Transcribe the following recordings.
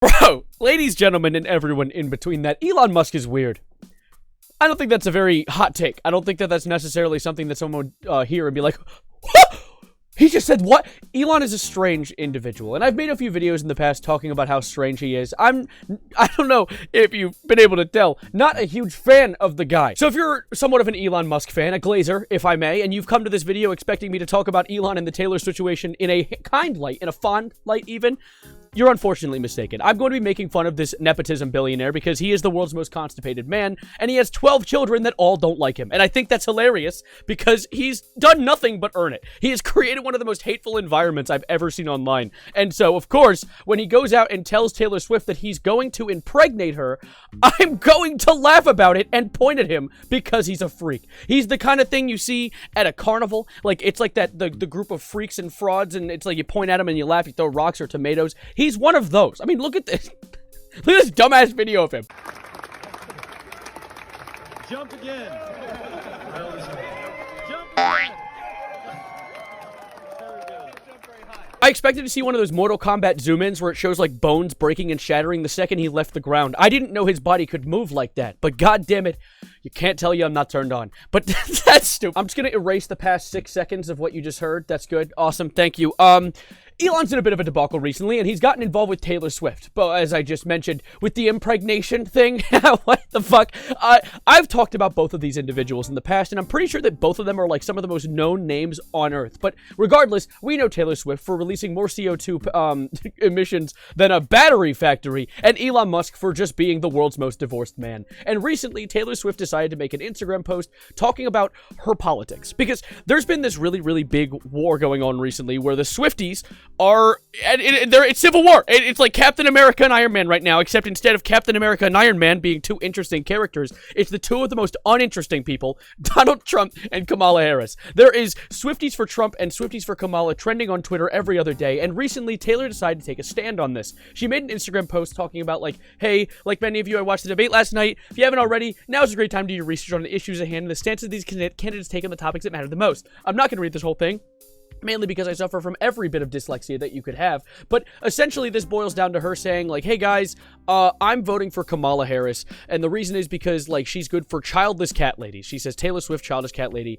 Bro, ladies, gentlemen, and everyone in between that, Elon Musk is weird. I don't think that's a very hot take. I don't think that that's necessarily something that someone would hear and be like, what? He just said what? Elon is a strange individual, and I've made a few videos in the past talking about how strange he is. I don't know if you've been able to tell, not a huge fan of the guy. So if you're somewhat of an Elon Musk fan, a glazer, if I may, and you've come to this video expecting me to talk about Elon and the Taylor situation in a kind light, in a fond light even, you're unfortunately mistaken. I'm going to be making fun of this nepotism billionaire because he is the world's most constipated man, and he has 12 children that all don't like him. And I think that's hilarious because he's done nothing but earn it. He has created one of the most hateful environments I've ever seen online. And so, of course, when he goes out and tells Taylor Swift that he's going to impregnate her, I'm going to laugh about it and point at him because he's a freak. He's the kind of thing you see at a carnival. Like, it's like that, the group of freaks and frauds, and it's like you point at him and you laugh, you throw rocks or tomatoes. He's one of those. I mean, look at this. Look at this dumbass video of him. Jump again. Jump again. I expected to see one of those Mortal Kombat zoom-ins where it shows like bones breaking and shattering the second he left the ground. I didn't know his body could move like that, but god damn it, you can't tell you I'm not turned on. But that's stupid. I'm just gonna erase the past 6 seconds of what you just heard. That's good. Awesome. Thank you. Elon's in a bit of a debacle recently, and he's gotten involved with Taylor Swift. But as I just mentioned, with the impregnation thing, what the fuck? I've talked about both of these individuals in the past, and I'm pretty sure that both of them are like some of the most known names on Earth. But regardless, we know Taylor Swift for releasing more CO2 emissions than a battery factory, and Elon Musk for just being the world's most divorced man. And recently, Taylor Swift decided to make an Instagram post talking about her politics, because there's been this really, really big war going on recently where the Swifties are, it's civil war. It's like Captain America and Iron Man right now, except instead of Captain America and Iron Man being two interesting characters, it's the two of the most uninteresting people, Donald Trump and Kamala Harris. There is Swifties for Trump and Swifties for Kamala trending on Twitter every other day, and recently Taylor decided to take a stand on this. She made an Instagram post talking about like, hey, like many of you, I watched the debate last night. If you haven't already, now's a great time to do your research on the issues at hand and the stances these candidates take on the topics that matter the most. I'm not going to read this whole thing, mainly because I suffer from every bit of dyslexia that you could have. But essentially, this boils down to her saying, like, hey guys, I'm voting for Kamala Harris. And the reason is because, like, she's good for childless cat ladies. She says Taylor Swift, childless cat lady.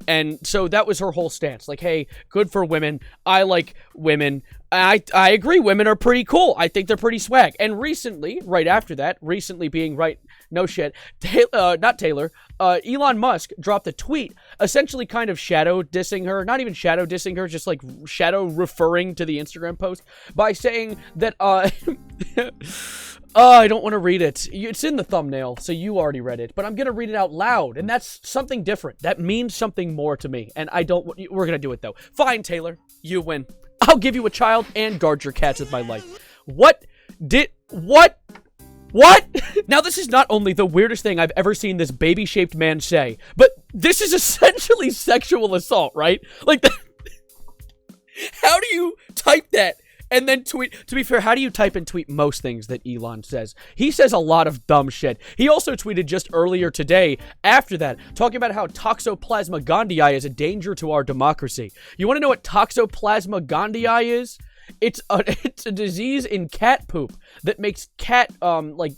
And so that was her whole stance. Like, hey, good for women. I like women. I agree. Women are pretty cool. I think they're pretty swag. And recently, right after that, being right, no shit, not Taylor, Elon Musk dropped a tweet essentially kind of shadow dissing her, not even shadow dissing her, just like shadow referring to the Instagram post by saying that, I don't want to read it. It's in the thumbnail, so you already read it, but I'm going to read it out loud, and that's something different. That means something more to me, and we're going to do it though. Fine, Taylor, you win. I'll give you a child and guard your cats with my life. What? Now, this is not only the weirdest thing I've ever seen this baby-shaped man say, but this is essentially sexual assault, right? Like, how do you type that and then tweet? To be fair, how do you type and tweet most things that Elon says? He says a lot of dumb shit. He also tweeted just earlier today, after that, talking about how Toxoplasma gondii is a danger to our democracy. You want to know what Toxoplasma gondii is? It's a disease in cat poop that makes cat,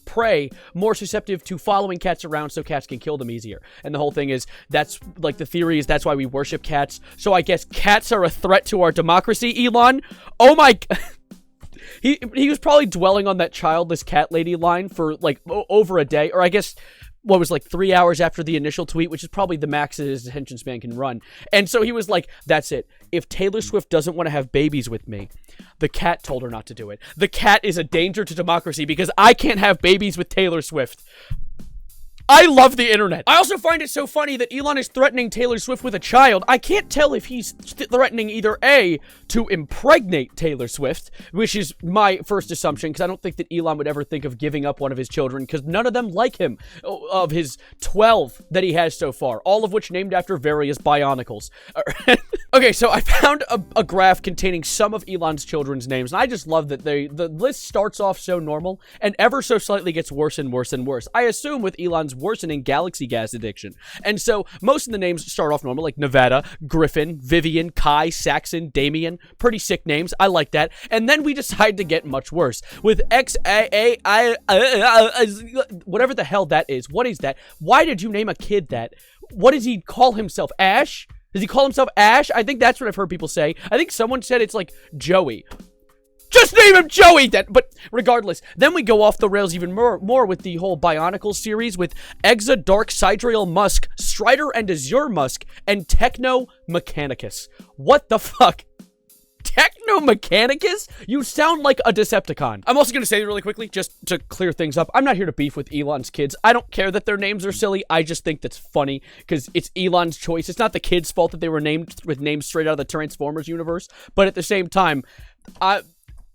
prey more susceptible to following cats around so cats can kill them easier. And the whole thing is, that's, like, the theory is that's why we worship cats. So I guess cats are a threat to our democracy, Elon? Oh my... He was probably dwelling on that childless cat lady line for, like, over a day. Or I guess... what was like 3 hours after the initial tweet, which is probably the max that his attention span can run. And so he was like, that's it. If Taylor Swift doesn't want to have babies with me, the cat told her not to do it. The cat is a danger to democracy because I can't have babies with Taylor Swift. I love the internet. I also find it so funny that Elon is threatening Taylor Swift with a child. I can't tell if he's threatening either A, to impregnate Taylor Swift, which is my first assumption, because I don't think that Elon would ever think of giving up one of his children, because none of them like him, of his 12 that he has so far, all of which named after various bionicles. Okay, so I found a graph containing some of Elon's children's names, and I just love that the list starts off so normal and ever so slightly gets worse and worse and worse. I assume with Elon's worsening galaxy gas addiction. And so most of the names start off normal, like Nevada, Griffin, Vivian, Kai, Saxon, Damien. Pretty sick names. I like that. And then we decide to get much worse with whatever the hell that is. What is that? Why did you name a kid that? What does he call himself? Ash? Does he call himself Ash? I think that's what I've heard people say. I think someone said it's like Joey. Just name him Joey then. But regardless, then we go off the rails even more with the whole Bionicle series with Exa, Dark, Sidereal, Musk, Strider, and Azure Musk, and Techno Mechanicus. What the fuck? Techno Mechanicus? You sound like a Decepticon. I'm also going to say really quickly, just to clear things up, I'm not here to beef with Elon's kids. I don't care that their names are silly. I just think that's funny because it's Elon's choice. It's not the kids' fault that they were named with names straight out of the Transformers universe. But at the same time,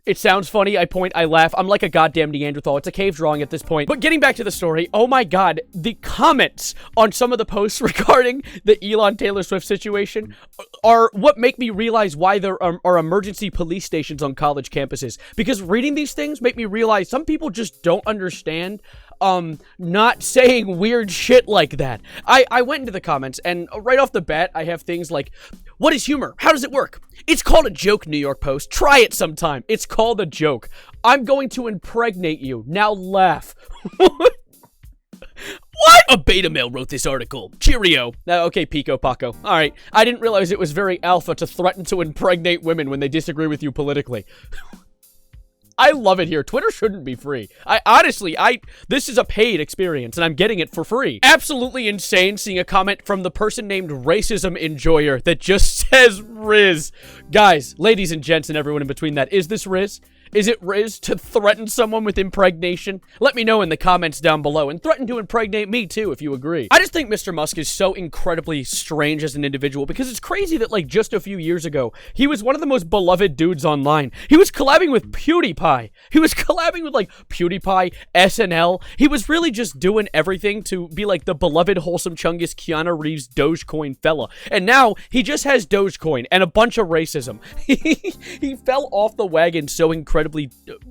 it sounds funny, I point, I laugh. I'm like a goddamn Neanderthal. It's a cave drawing at this point. But getting back to the story, oh my god, the comments on some of the posts regarding the Elon Taylor Swift situation are what make me realize why there are emergency police stations on college campuses. Because reading these things make me realize some people just don't understand not saying weird shit like that. I went into the comments, and right off the bat, I have things like, what is humor? How does it work? It's called a joke, New York Post. Try it sometime. It's called a joke. I'm going to impregnate you. Now laugh. What? A beta male wrote this article. Cheerio. Okay, Pico Paco. Alright. I didn't realize it was very alpha to threaten to impregnate women when they disagree with you politically. I love it here. Twitter shouldn't be free. This is a paid experience, and I'm getting it for free. Absolutely insane seeing a comment from the person named Racism Enjoyer that just says Riz. Guys, ladies and gents and everyone in between that, is this Riz? Is it Riz to threaten someone with impregnation? Let me know in the comments down below, and threaten to impregnate me too if you agree. I just think Mr. Musk is so incredibly strange as an individual because it's crazy that like just a few years ago, he was one of the most beloved dudes online. He was collabing with PewDiePie. He was collabing with like PewDiePie, SNL. He was really just doing everything to be like the beloved wholesome Chungus Keanu Reeves Dogecoin fella. And now he just has Dogecoin and a bunch of racism. He fell off the wagon so incredibly,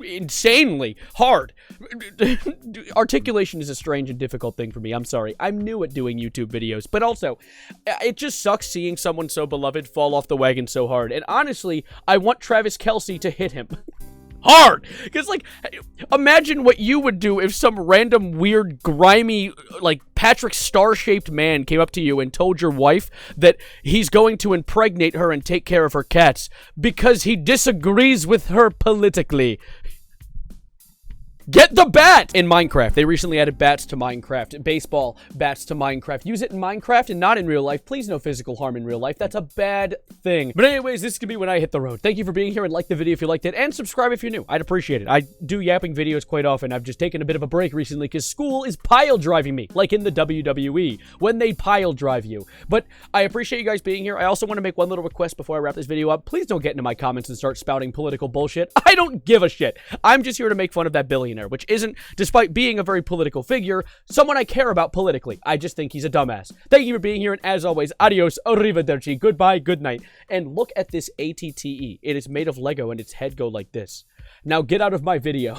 insanely hard. Articulation is a strange and difficult thing for me. I'm sorry. I'm new at doing YouTube videos, but also, it just sucks seeing someone so beloved fall off the wagon so hard. And honestly, I want Travis Kelce to hit him. Hard! Because, like, imagine what you would do if some random, weird, grimy, like, Patrick Star-shaped man came up to you and told your wife that he's going to impregnate her and take care of her cats because he disagrees with her politically. Get the bat! In Minecraft. They recently added bats to Minecraft. Baseball bats to Minecraft. Use it in Minecraft and not in real life. Please no physical harm in real life. That's a bad thing. But anyways, this could be when I hit the road. Thank you for being here and like the video if you liked it. And subscribe if you're new. I'd appreciate it. I do yapping videos quite often. I've just taken a bit of a break recently because school is pile driving me. Like in the WWE. When they pile drive you. But I appreciate you guys being here. I also want to make one little request before I wrap this video up. Please don't get into my comments and start spouting political bullshit. I don't give a shit. I'm just here to make fun of that billionaire, which isn't, despite being a very political figure, someone I care about politically. I just think he's a dumbass. Thank you for being here, and as always, adios, arrivederci, goodbye, good night. And look at this ATTE. It is made of Lego, and its head go like this. Now get out of my video.